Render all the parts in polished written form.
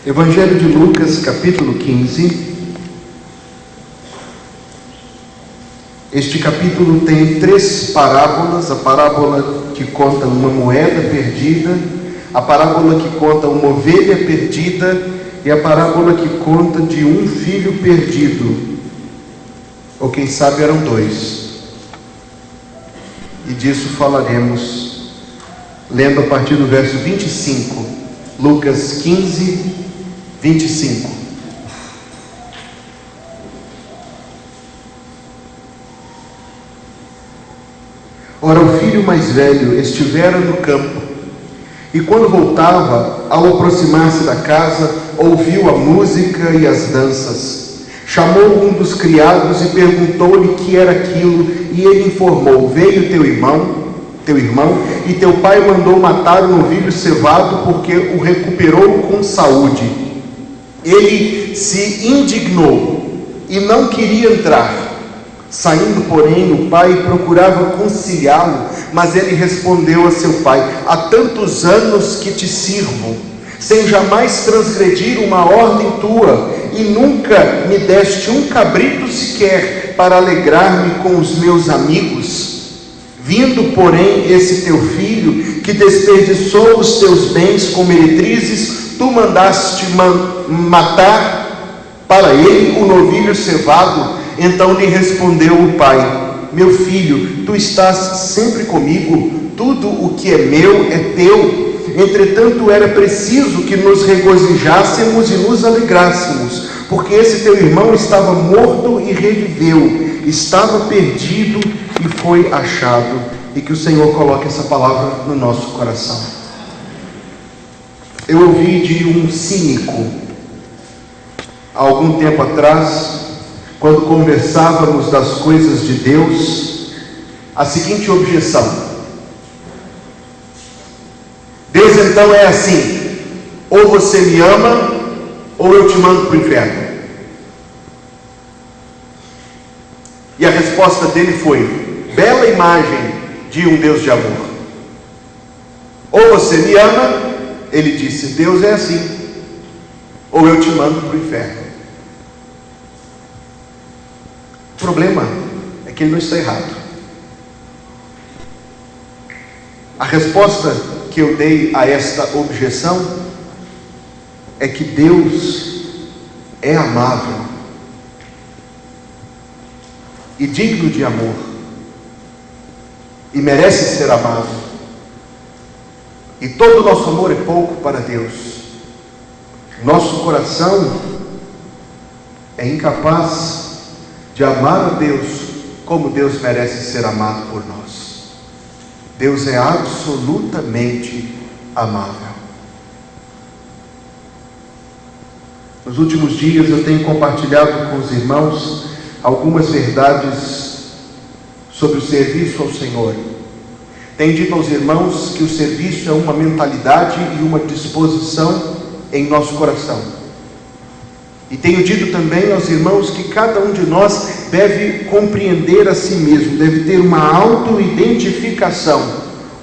Evangelho de Lucas, capítulo 15. Este capítulo tem 3 parábolas: a parábola que conta uma moeda perdida, a parábola que conta uma ovelha perdida e a parábola que conta de um filho perdido, ou quem sabe eram 2. E disso falaremos lendo a partir do verso 25, Lucas 15, 25. Ora, o filho mais velho estivera no campo, e quando voltava, ao aproximar-se da casa, ouviu a música e as danças. Chamou um dos criados e perguntou-lhe que era aquilo, e ele informou: veio teu irmão, e teu pai mandou matar um novilho cevado, porque o recuperou com saúde. Ele se indignou e não queria entrar. Saindo, porém, o pai procurava conciliá-lo, mas ele respondeu a seu pai: há tantos anos que te sirvo, sem jamais transgredir uma ordem tua, e nunca me deste um cabrito sequer para alegrar-me com os meus amigos. Vindo, porém, esse teu filho, que desperdiçou os teus bens com meretrizes, tu mandaste matar para ele o novilho cevado. Então lhe respondeu o pai: meu filho, tu estás sempre comigo, tudo o que é meu é teu. Entretanto, era preciso que nos regozijássemos e nos alegrássemos, porque esse teu irmão estava morto e reviveu, estava perdido e foi achado. E que o Senhor coloque essa palavra no nosso coração. Eu ouvi de um cínico, há algum tempo atrás, quando conversávamos das coisas de Deus, a seguinte objeção: Deus então é assim, ou você me ama, ou eu te mando para o inferno. E a resposta dele foi: bela imagem de um Deus de amor. Ou você me ama, ele disse, Deus é assim, ou eu te mando para o inferno. O problema é que ele não está errado. A resposta que eu dei a esta objeção é que Deus é amável e digno de amor, e merece ser amado. E todo o nosso amor é pouco para Deus. Nosso coração é incapaz de amar a Deus como Deus merece ser amado por nós. Deus é absolutamente amável. Nos últimos dias eu tenho compartilhado com os irmãos algumas verdades sobre o serviço ao Senhor. Tenho dito aos irmãos que o serviço é uma mentalidade e uma disposição em nosso coração. E tenho dito também aos irmãos que cada um de nós deve compreender a si mesmo, deve ter uma auto-identificação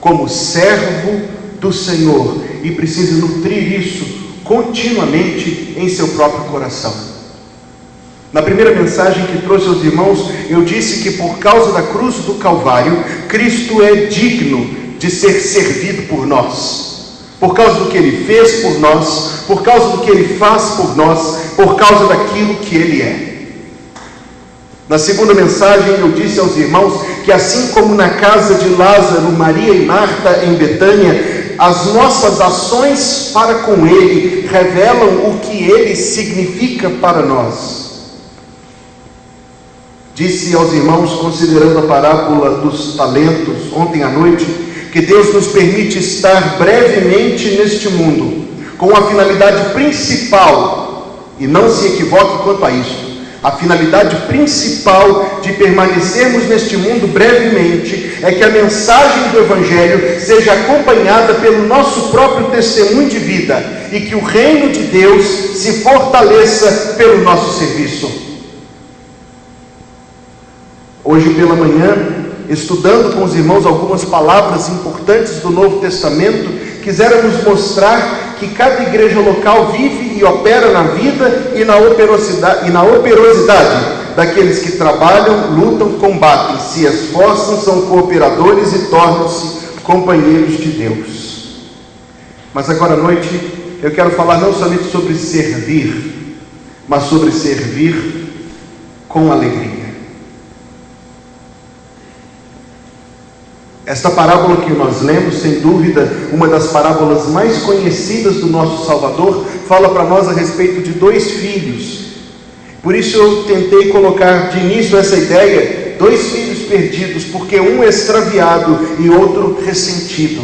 como servo do Senhor, e precisa nutrir isso continuamente em seu próprio coração. Na primeira mensagem que trouxe aos irmãos, eu disse que por causa da cruz do Calvário, Cristo é digno de ser servido por nós, por causa do que Ele fez por nós, por causa do que Ele faz por nós, por causa daquilo que Ele é. Na segunda mensagem eu disse aos irmãos que assim como na casa de Lázaro, Maria e Marta em Betânia, as nossas ações para com Ele revelam o que Ele significa para nós. Disse aos irmãos, considerando a parábola dos talentos ontem à noite, que Deus nos permite estar brevemente neste mundo com a finalidade principal, e não se equivoque quanto a isso, a finalidade principal de permanecermos neste mundo brevemente é que a mensagem do Evangelho seja acompanhada pelo nosso próprio testemunho de vida, e que o reino de Deus se fortaleça pelo nosso serviço. Hoje pela manhã, estudando com os irmãos algumas palavras importantes do Novo Testamento, quiséramos mostrar que cada igreja local vive e opera na vida e na operosidade daqueles que trabalham, lutam, combatem, se esforçam, são cooperadores e tornam-se companheiros de Deus. Mas agora à noite eu quero falar não somente sobre servir, mas sobre servir com alegria. Esta parábola que nós lemos, sem dúvida, uma das parábolas mais conhecidas do nosso Salvador, fala para nós a respeito de dois filhos. Por isso eu tentei colocar de início essa ideia, dois filhos perdidos, porque um extraviado e outro ressentido.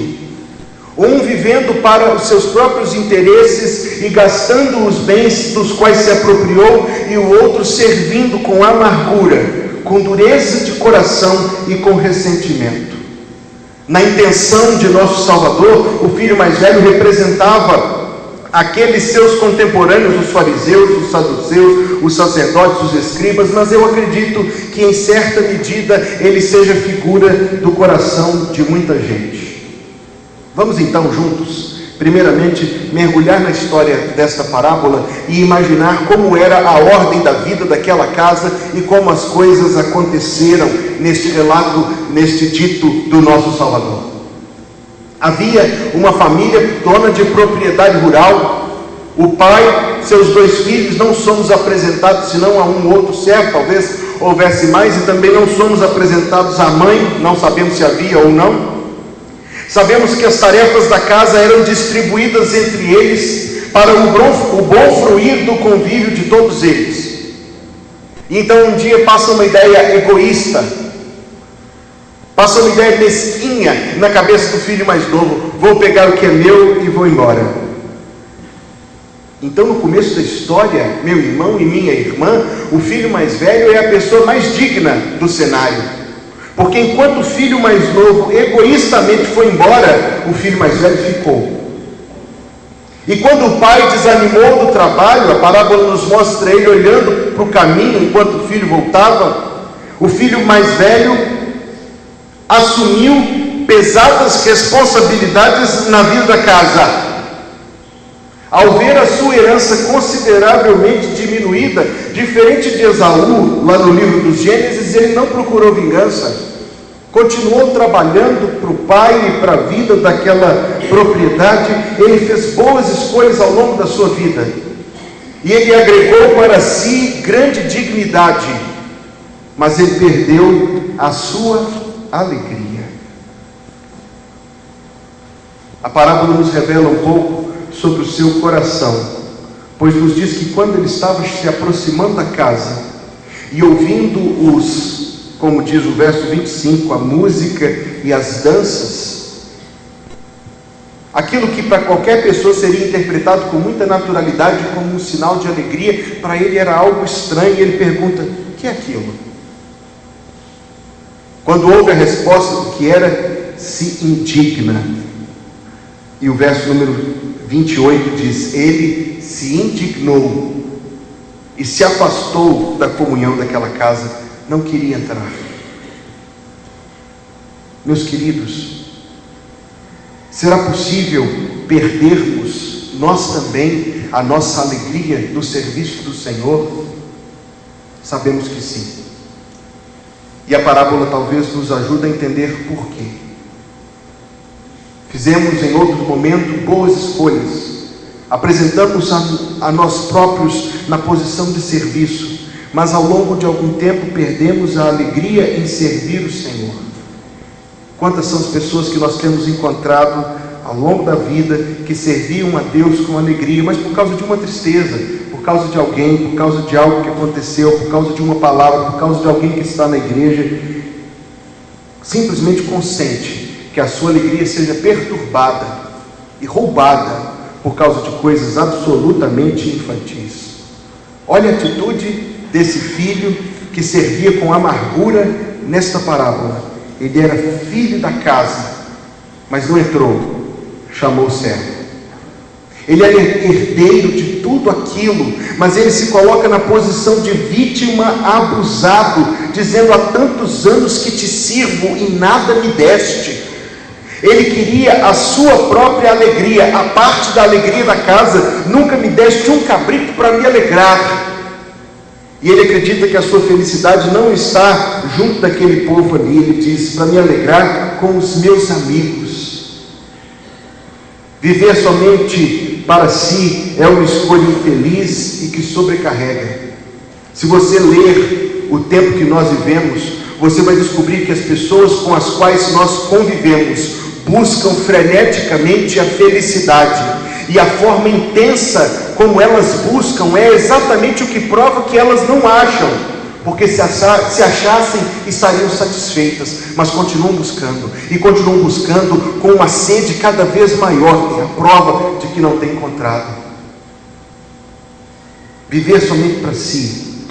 Um vivendo para os seus próprios interesses e gastando os bens dos quais se apropriou, e o outro servindo com amargura, com dureza de coração e com ressentimento. Na intenção de nosso Salvador, o filho mais velho representava aqueles seus contemporâneos, os fariseus, os saduceus, os sacerdotes, os escribas, mas eu acredito que em certa medida ele seja figura do coração de muita gente. Vamos então juntos, primeiramente, mergulhar na história desta parábola e imaginar como era a ordem da vida daquela casa e como as coisas aconteceram neste relato, neste dito do nosso Salvador. Havia uma família dona de propriedade rural, o pai, seus dois filhos, não somos apresentados senão a um outro servo, talvez houvesse mais, e também não somos apresentados à mãe, não sabemos se havia ou não. Sabemos que as tarefas da casa eram distribuídas entre eles para o bom fruir do convívio de todos eles. E então um dia passa uma ideia egoísta, passa uma ideia mesquinha na cabeça do filho mais novo: vou pegar o que é meu e vou embora. Então, no começo da história, meu irmão e minha irmã, o filho mais velho é a pessoa mais digna do cenário. Porque enquanto o filho mais novo egoístamente foi embora, o filho mais velho ficou. E quando o pai desanimou do trabalho, a parábola nos mostra ele olhando para o caminho enquanto o filho voltava, o filho mais velho assumiu pesadas responsabilidades na vida da casa. Ao ver a sua herança consideravelmente diminuída, diferente de Esaú, lá no livro dos Gênesis, ele não procurou vingança. Continuou trabalhando para o pai e para a vida daquela propriedade. Ele fez boas escolhas ao longo da sua vida. E ele agregou para si grande dignidade. Mas ele perdeu a sua alegria. A parábola nos revela um pouco sobre o seu coração, pois nos diz que quando ele estava se aproximando da casa e ouvindo como diz o verso 25, a música e as danças, aquilo que para qualquer pessoa seria interpretado com muita naturalidade como um sinal de alegria, para ele era algo estranho, e ele pergunta: o que é aquilo? Quando ouve a resposta do que era, se indigna. E o verso número 28 diz: ele se indignou e se afastou da comunhão daquela casa, não queria entrar. Meus queridos, será possível perdermos nós também a nossa alegria no serviço do Senhor? Sabemos que sim. E a parábola talvez nos ajude a entender por quê. Fizemos em outro momento boas escolhas, apresentamos a nós próprios na posição de serviço, mas ao longo de algum tempo perdemos a alegria em servir o Senhor. Quantas são as pessoas que nós temos encontrado ao longo da vida que serviam a Deus com alegria, mas por causa de uma tristeza, por causa de alguém, por causa de algo que aconteceu, por causa de uma palavra, por causa de alguém que está na igreja, simplesmente consente que a sua alegria seja perturbada e roubada por causa de coisas absolutamente infantis. Olha a atitude desse filho que servia com amargura nesta parábola. Ele era filho da casa, mas não entrou, chamou o servo. Ele era herdeiro de tudo aquilo, mas ele se coloca na posição de vítima abusado, dizendo: há tantos anos que te sirvo e nada me deste. Ele queria a sua própria alegria, a parte da alegria da casa. Nunca me deste um cabrito para me alegrar. E ele acredita que a sua felicidade não está junto daquele povo ali. Ele diz: para me alegrar com os meus amigos. Viver somente para si é uma escolha infeliz e que sobrecarrega. Se você ler o tempo que nós vivemos, você vai descobrir que as pessoas com as quais nós convivemos buscam freneticamente a felicidade, e a forma intensa como elas buscam é exatamente o que prova que elas não acham, porque se achassem estariam satisfeitas, mas continuam buscando, e continuam buscando com uma sede cada vez maior, é a prova de que não tem encontrado. Viver somente para si,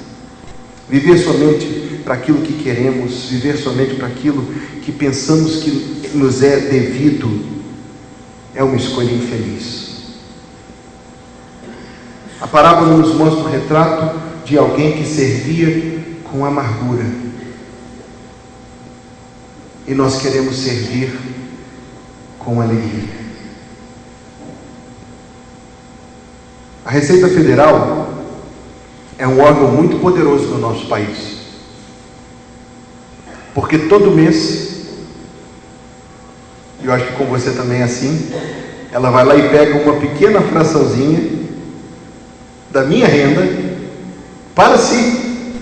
viver somente para aquilo que queremos, viver somente para aquilo que pensamos que nos é devido, é uma escolha infeliz. A parábola nos mostra o retrato de alguém que servia com amargura, e nós queremos servir com alegria. A Receita Federal é um órgão muito poderoso no nosso país, porque todo mês, eu acho que com você também é assim, ela vai lá e pega uma pequena fraçãozinha da minha renda para si,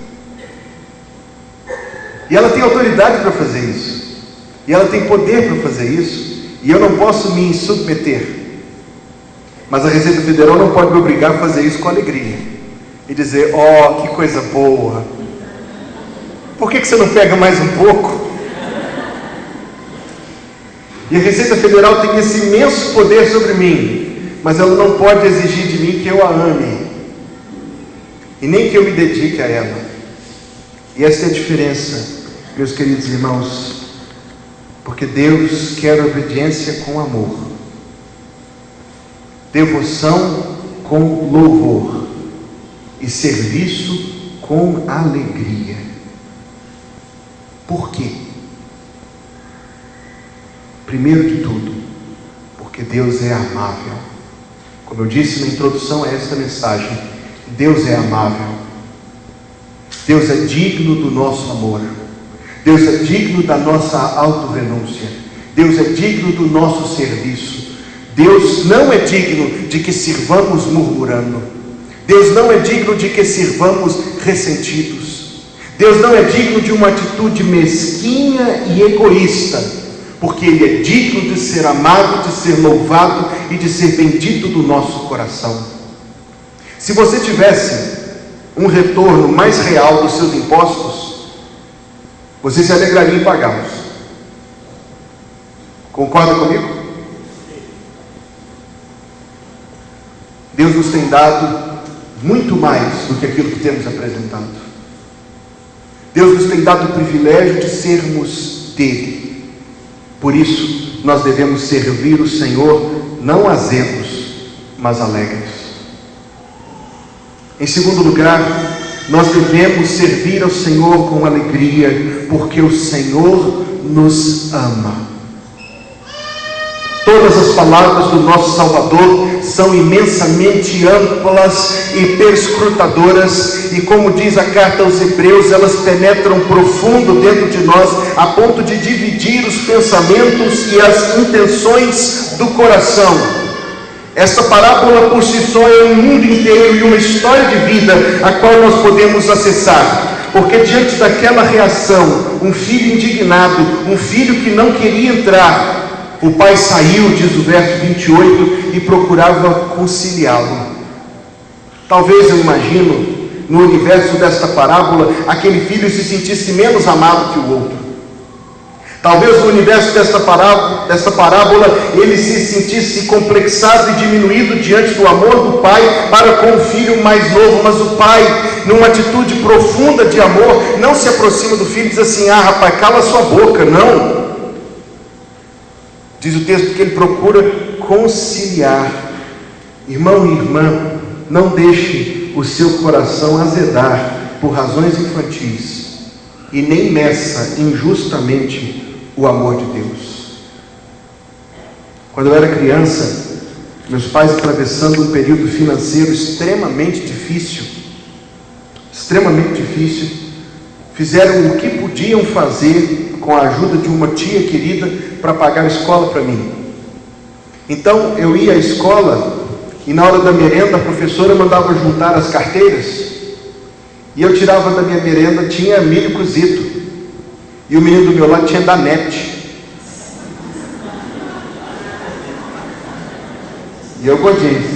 e ela tem autoridade para fazer isso, e ela tem poder para fazer isso, e eu não posso me submeter. Mas a Receita Federal não pode me obrigar a fazer isso com alegria e dizer: oh, que coisa boa, por que você não pega mais um pouco? E a Receita Federal tem esse imenso poder sobre mim, mas ela não pode exigir de mim que eu a ame, e nem que eu me dedique a ela. E essa é a diferença, meus queridos irmãos, porque Deus quer obediência com amor, devoção com louvor e serviço com alegria. Por quê? Primeiro de tudo, porque Deus é amável. Como eu disse na introdução a esta mensagem, Deus é amável. Deus é digno do nosso amor. Deus é digno da nossa autorrenúncia. Deus é digno do nosso serviço. Deus não é digno de que sirvamos murmurando. Deus não é digno de que sirvamos ressentidos. Deus não é digno de uma atitude mesquinha e egoísta, porque Ele é digno de ser amado, de ser louvado e de ser bendito do nosso coração. Se você tivesse um retorno mais real dos seus impostos, você se alegraria em pagá-los. Concorda comigo? Deus nos tem dado muito mais do que aquilo que temos apresentado. Deus nos tem dado o privilégio de sermos dele. Por isso, nós devemos servir o Senhor não azedos, mas alegres. Em segundo lugar, nós devemos servir ao Senhor com alegria, porque o Senhor nos ama. Todas as palavras do nosso Salvador são imensamente amplas e perscrutadoras, e como diz a carta aos Hebreus, elas penetram profundo dentro de nós, a ponto de dividir os pensamentos e as intenções do coração. Esta parábola por si só é um mundo inteiro e uma história de vida a qual nós podemos acessar, porque diante daquela reação, um filho indignado, um filho que não queria entrar, o pai saiu, diz o verso 28, e procurava conciliá-lo. Talvez, eu imagino, no universo desta parábola, aquele filho se sentisse menos amado que o outro. Talvez no universo desta parábola, ele se sentisse complexado e diminuído diante do amor do pai para com o filho mais novo. Mas o pai, numa atitude profunda de amor, não se aproxima do filho e diz assim: ah, rapaz, cala sua boca. Não. Diz o texto que ele procura conciliar. Irmão e irmã, não deixe o seu coração azedar por razões infantis, e nem meça injustamente o amor de Deus. Quando eu era criança, meus pais, atravessando um período financeiro extremamente difícil, fizeram o que podiam fazer com a ajuda de uma tia querida para pagar a escola para mim. Então eu ia à escola e na hora da merenda a professora mandava juntar as carteiras e eu tirava da minha merenda, tinha milho cozido, e o menino do meu lado tinha Danete. E eu gordinho.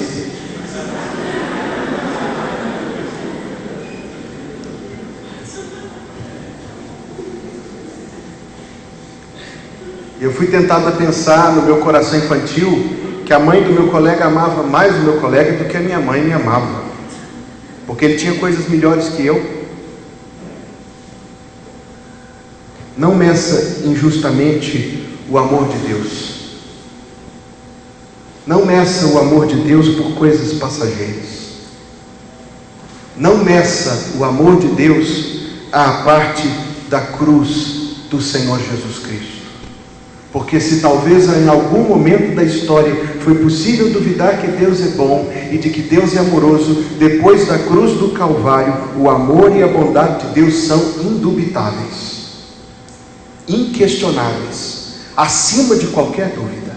Eu fui tentado a pensar no meu coração infantil que a mãe do meu colega amava mais o meu colega do que a minha mãe me amava, porque ele tinha coisas melhores que eu. Não meça injustamente o amor de Deus. Não meça o amor de Deus por coisas passageiras. Não meça o amor de Deus à parte da cruz do Senhor Jesus Cristo. Porque se talvez em algum momento da história foi possível duvidar que Deus é bom e de que Deus é amoroso, depois da cruz do Calvário, o amor e a bondade de Deus são indubitáveis, inquestionáveis, acima de qualquer dúvida.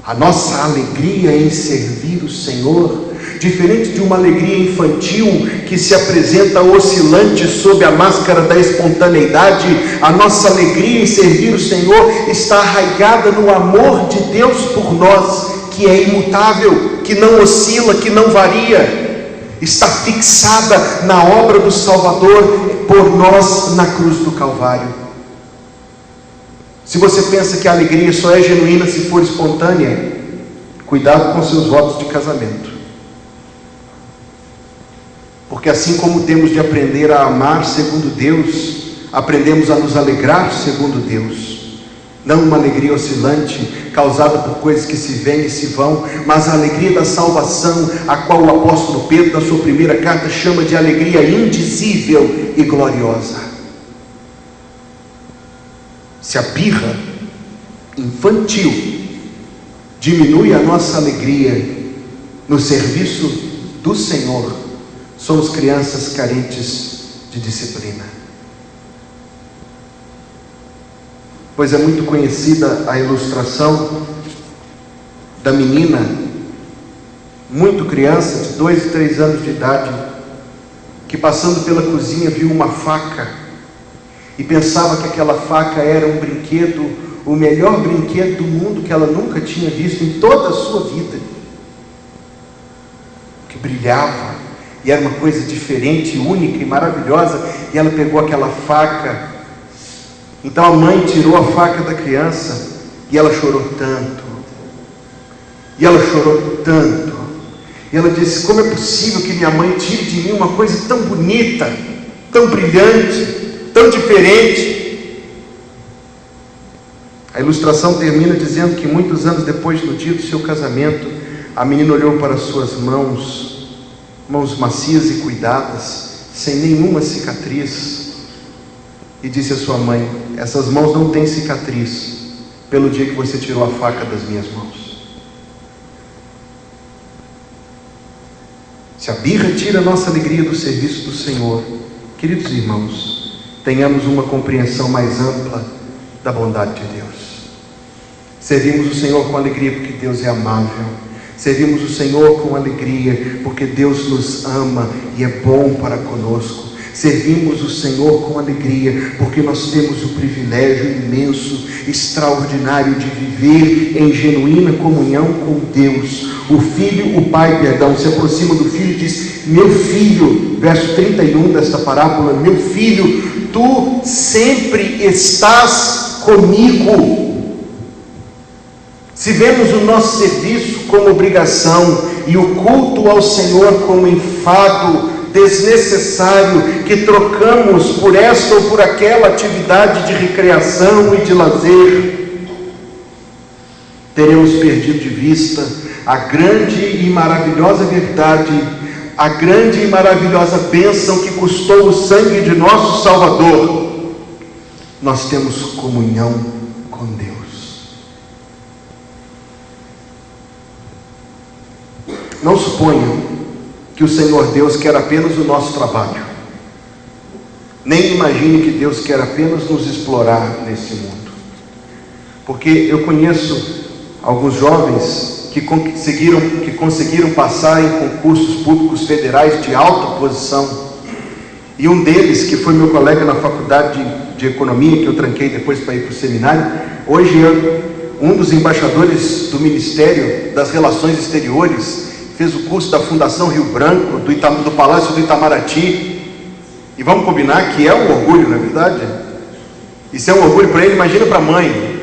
A nossa alegria em servir o Senhor, diferente de uma alegria infantil que se apresenta oscilante sob a máscara da espontaneidade, a nossa alegria em servir o Senhor está arraigada no amor de Deus por nós, que é imutável, que não oscila, que não varia, está fixada na obra do Salvador por nós na cruz do Calvário. Se você pensa que a alegria só é genuína se for espontânea, cuidado com seus votos de casamento. Porque assim como temos de aprender a amar segundo Deus, aprendemos a nos alegrar segundo Deus. Não uma alegria oscilante, causada por coisas que se vêm e se vão, mas a alegria da salvação, a qual o apóstolo Pedro, na sua primeira carta, chama de alegria indizível e gloriosa. Se a birra infantil diminui a nossa alegria no serviço do Senhor, somos crianças carentes de disciplina. Pois é muito conhecida a ilustração da menina, muito criança, de 2 e 3 anos de idade, que passando pela cozinha viu uma faca e pensava que aquela faca era um brinquedo, o melhor brinquedo do mundo que ela nunca tinha visto em toda a sua vida, que brilhava e era uma coisa diferente, única e maravilhosa, e ela pegou aquela faca. Então a mãe tirou a faca da criança e ela chorou tanto, e ela chorou tanto, e ela disse: como é possível que minha mãe tire de mim uma coisa tão bonita, tão brilhante, tão diferente? A ilustração termina dizendo que muitos anos depois, no dia do seu casamento, a menina olhou para suas mãos macias e cuidadas, sem nenhuma cicatriz, e disse à sua mãe: essas mãos não têm cicatriz pelo dia que você tirou a faca das minhas mãos. Se a birra tira a nossa alegria do serviço do Senhor, queridos irmãos, tenhamos uma compreensão mais ampla da bondade de Deus. Servimos o Senhor com alegria porque Deus é amável. Servimos o Senhor com alegria porque Deus nos ama e é bom para conosco. Servimos o Senhor com alegria porque nós temos o privilégio imenso, extraordinário de viver em genuína comunhão com Deus. O pai se aproxima do filho e diz: meu filho, verso 31 desta parábola, meu filho, tu sempre estás comigo. Se vemos o nosso serviço como obrigação e o culto ao Senhor como enfado desnecessário, que trocamos por esta ou por aquela atividade de recreação e de lazer, teremos perdido de vista a grande e maravilhosa verdade, a grande e maravilhosa bênção que custou o sangue de nosso Salvador. Nós temos comunhão com Deus. Não suponha que o Senhor Deus quer apenas o nosso trabalho. Nem imagine que Deus quer apenas nos explorar nesse mundo. Porque eu conheço alguns jovens que conseguiram passar em concursos públicos federais de alta posição. E um deles, que foi meu colega na faculdade de economia, que eu tranquei depois para ir para o seminário, hoje é um dos embaixadores do Ministério das Relações Exteriores, fez o curso da Fundação Rio Branco, do Palácio do Itamaraty. E vamos combinar que é um orgulho, não é verdade? Isso é um orgulho para ele. Imagina para a mãe,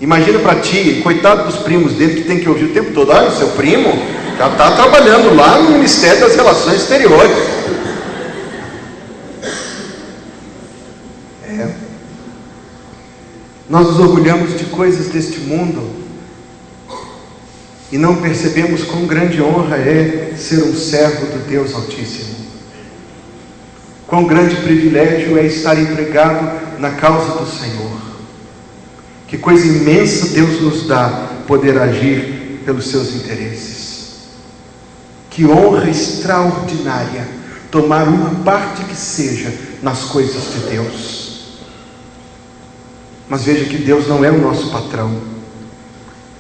imagina para a tia, coitado dos primos dele que tem que ouvir o tempo todo: ah, o seu primo já está trabalhando lá no Ministério das Relações Exteriores. Nós nos orgulhamos de coisas deste mundo e não percebemos quão grande honra é ser um servo do Deus Altíssimo. Quão grande privilégio é estar empregado na causa do Senhor. Que coisa imensa Deus nos dá poder agir pelos seus interesses. Que honra extraordinária tomar uma parte que seja nas coisas de Deus. Mas veja que Deus não é o nosso patrão.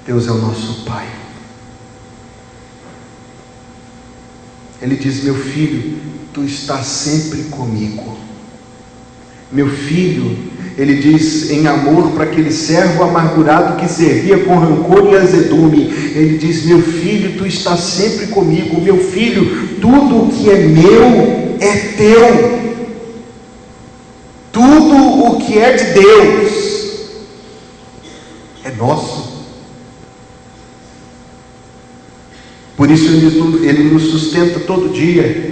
Deus é o nosso Pai. Ele diz: meu filho, tu estás sempre comigo. Meu filho, ele diz em amor para aquele servo amargurado que servia com rancor e azedume, ele diz: meu filho, tu estás sempre comigo. Meu filho, tudo o que é meu é teu. Tudo o que é de Deus é nosso. Por isso ele nos sustenta todo dia.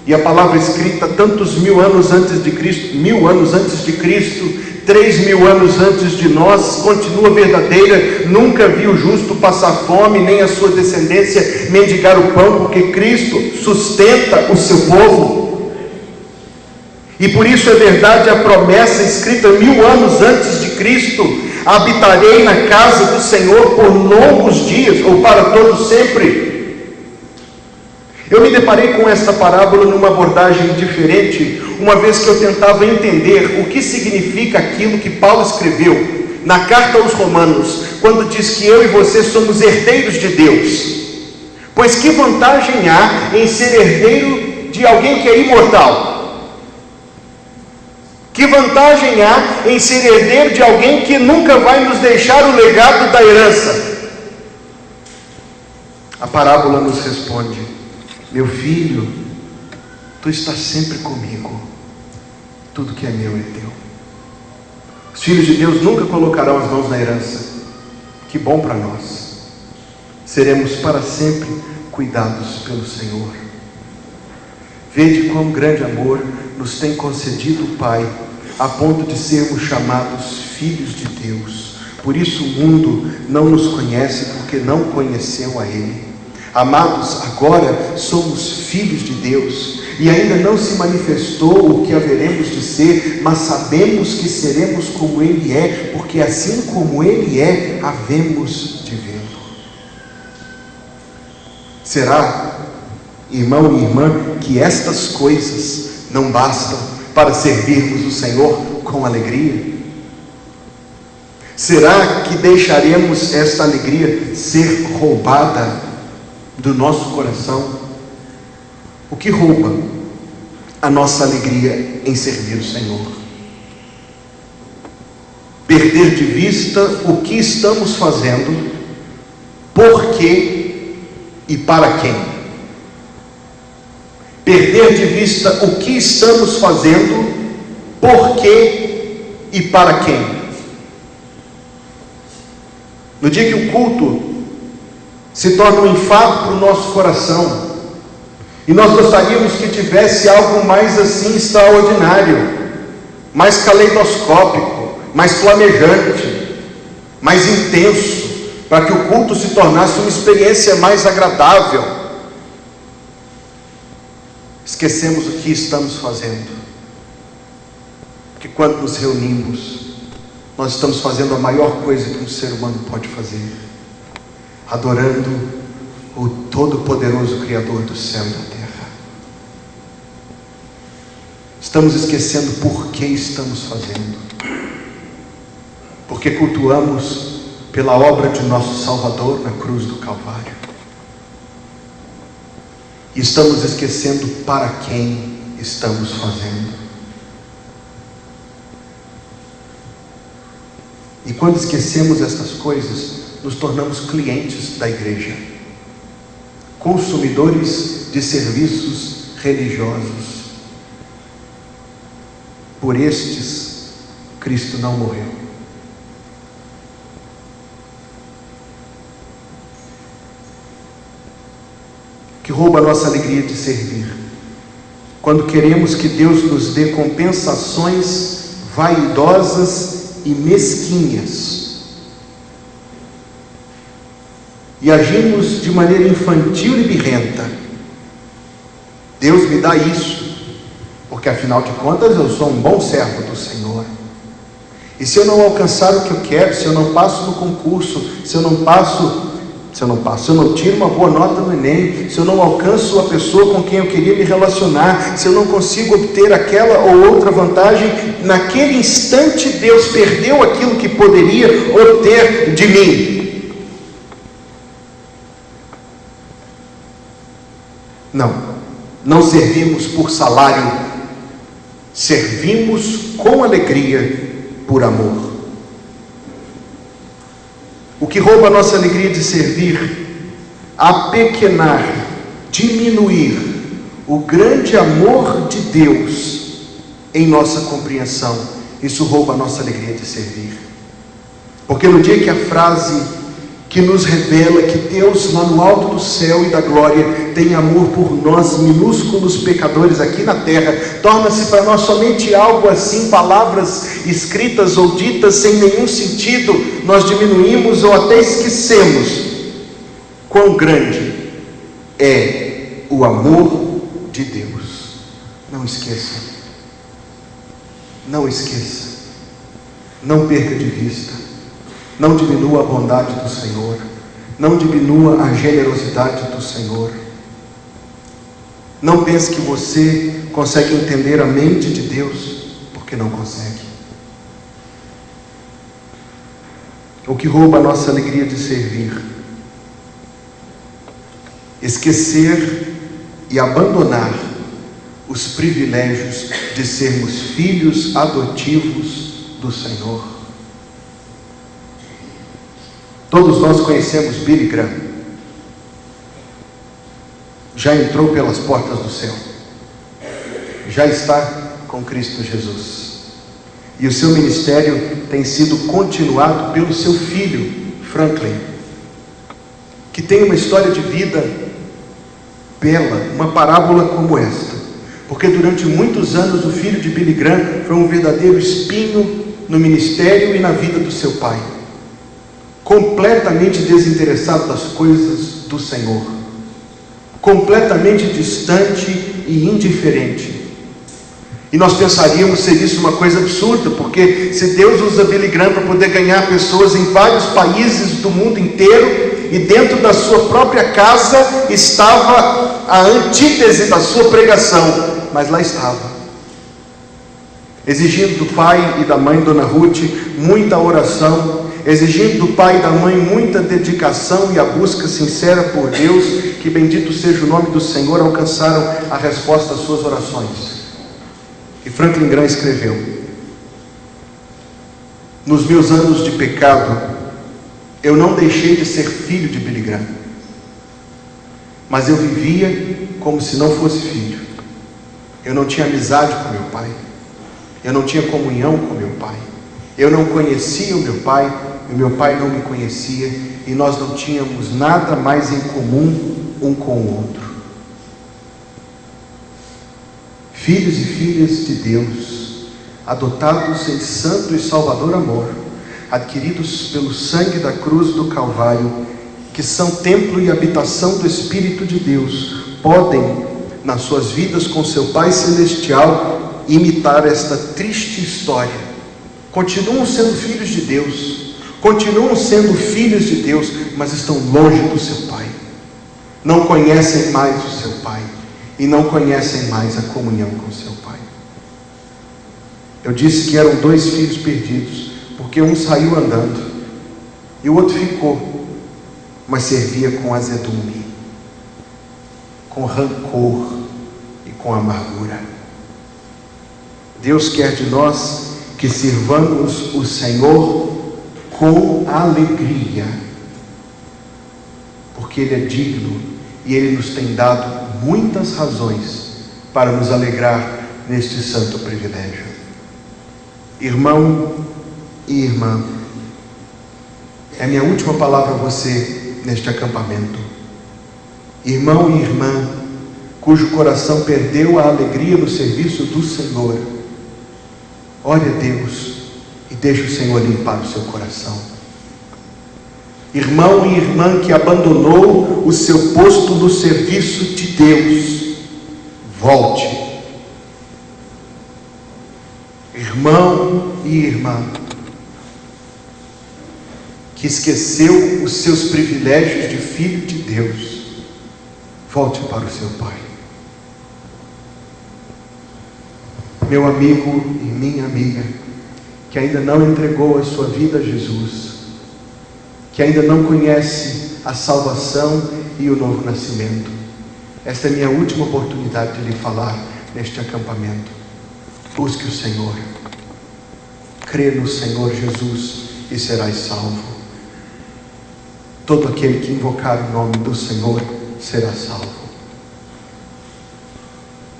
E a palavra escrita tantos 1000 anos antes de Cristo, 1000 anos antes de Cristo, 3000 anos antes de nós, continua verdadeira. Nunca vi o justo passar fome, nem a sua descendência mendigar o pão, porque Cristo sustenta o seu povo. E por isso é verdade a promessa escrita 1000 anos antes de Cristo: habitarei na casa do Senhor por longos dias, ou para todo sempre. Eu me deparei com esta parábola numa abordagem diferente, uma vez que eu tentava entender o que significa aquilo que Paulo escreveu na carta aos Romanos, quando diz que eu e você somos herdeiros de Deus. Pois que vantagem há em ser herdeiro de alguém que é imortal? Que vantagem há em ser herdeiro de alguém que nunca vai nos deixar o legado da herança? A parábola nos responde: meu filho, tu estás sempre comigo. Tudo que é meu é teu. Os filhos de Deus nunca colocarão as mãos na herança. Que bom para nós. Seremos para sempre cuidados pelo Senhor. Vede quão grande amor nos tem concedido o Pai, a ponto de sermos chamados filhos de Deus. Por isso o mundo não nos conhece, porque não conheceu a Ele. Amados, agora somos filhos de Deus, e ainda não se manifestou o que haveremos de ser, mas sabemos que seremos como Ele é, porque assim como Ele é, havemos de vê-lo. Será, irmão e irmã, que estas coisas não bastam para servirmos o Senhor com alegria? Será que deixaremos esta alegria ser roubada do nosso coração? O que rouba a nossa alegria em servir o Senhor? Perder de vista o que estamos fazendo, por quê e para quem. Perder de vista o que estamos fazendo, por quê e para quem. No dia que o culto se torna um enfado para o nosso coração, e nós gostaríamos que tivesse algo mais assim extraordinário, mais caleidoscópico, mais flamejante, mais intenso, para que o culto se tornasse uma experiência mais agradável. Esquecemos o que estamos fazendo, porque quando nos reunimos, nós estamos fazendo a maior coisa que um ser humano pode fazer: adorando o Todo-Poderoso Criador do céu e da terra. Estamos esquecendo por que estamos fazendo. Porque cultuamos pela obra de nosso Salvador na cruz do Calvário. E estamos esquecendo para quem estamos fazendo. E quando esquecemos estas coisas, nos tornamos clientes da igreja, consumidores de serviços religiosos. Por estes, Cristo não morreu. Que rouba a nossa alegria de servir, quando queremos que Deus nos dê compensações vaidosas e mesquinhas, e agimos de maneira infantil e birrenta. Deus me dá isso, porque afinal de contas eu sou um bom servo do Senhor, e se eu não alcançar o que eu quero, se eu não passo no concurso, se eu não tiro uma boa nota no Enem, se eu não alcanço a pessoa com quem eu queria me relacionar, se eu não consigo obter aquela ou outra vantagem, naquele instante Deus perdeu aquilo que poderia obter de mim. Não servimos por salário, servimos com alegria por amor. O que rouba a nossa alegria de servir, apequenar, diminuir o grande amor de Deus em nossa compreensão, isso rouba a nossa alegria de servir. Porque no dia que a frase que nos revela que Deus lá no alto do céu e da glória tem amor por nós minúsculos pecadores aqui na terra, torna-se para nós somente algo assim, palavras escritas ou ditas sem nenhum sentido, nós diminuímos ou até esquecemos quão grande é o amor de Deus. Não esqueça, não esqueça, não perca de vista. Não diminua a bondade do Senhor, não diminua a generosidade do Senhor. Não pense que você consegue entender a mente de Deus, porque não consegue. O que rouba a nossa alegria de servir, esquecer e abandonar os privilégios de sermos filhos adotivos do Senhor. Todos nós conhecemos Billy Graham. Já entrou pelas portas do céu. Já está com Cristo Jesus. E o seu ministério tem sido continuado pelo seu filho, Franklin, que tem uma história de vida bela, uma parábola como esta. Porque durante muitos anos o filho de Billy Graham foi um verdadeiro espinho no ministério e na vida do seu pai. Completamente desinteressado das coisas do Senhor, completamente distante e indiferente. E nós pensaríamos ser isso uma coisa absurda, porque se Deus usa Billy Graham para poder ganhar pessoas em vários países do mundo inteiro, e dentro da sua própria casa estava a antítese da sua pregação, mas lá estava, exigindo do pai e da mãe, Dona Ruth, muita oração, exigindo do pai e da mãe muita dedicação e a busca sincera por Deus, que bendito seja o nome do Senhor, alcançaram a resposta às suas orações. E Franklin Graham escreveu: nos meus anos de pecado, eu não deixei de ser filho de Billy Graham, mas eu vivia como se não fosse filho. Eu não tinha amizade com meu pai, eu não tinha comunhão com meu pai, eu não conhecia o meu pai, e meu pai não me conhecia, e nós não tínhamos nada mais em comum um com o outro. Filhos e filhas de Deus, adotados em santo e salvador amor, adquiridos pelo sangue da cruz do Calvário, que são templo e habitação do Espírito de Deus, podem, nas suas vidas com seu Pai Celestial, imitar esta triste história. Continuam sendo filhos de Deus, continuam sendo filhos de Deus, mas estão longe do seu Pai. não conhecem mais o seu Pai e não conhecem mais a comunhão com o seu Pai. Eu disse que eram 2 filhos perdidos, porque um saiu andando e o outro ficou, mas servia com azedume, com rancor e com amargura. Deus quer de nós que sirvamos o Senhor com alegria, porque Ele é digno e Ele nos tem dado muitas razões para nos alegrar neste santo privilégio. Irmão e irmã, é minha última palavra a você neste acampamento. Irmão e irmã, cujo coração perdeu a alegria no serviço do Senhor, ore a Deus e deixe o Senhor limpar o seu coração. Irmão e irmã que abandonou o seu posto no serviço de Deus, volte. Irmão e irmã que esqueceu os seus privilégios de filho de Deus, volte para o seu Pai. Meu amigo e minha amiga, que ainda não entregou a sua vida a Jesus, que ainda não conhece a salvação e o novo nascimento, esta é minha última oportunidade de lhe falar neste acampamento. Busque o Senhor, crê no Senhor Jesus e serás salvo. Todo aquele que invocar o nome do Senhor será salvo.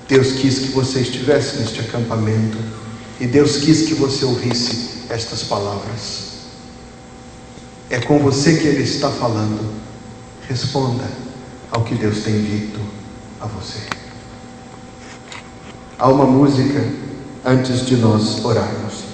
Deus quis que você estivesse neste acampamento e Deus quis que você ouvisse estas palavras. É com você que Ele está falando. Responda ao que Deus tem dito a você. Há uma música antes de nós orarmos.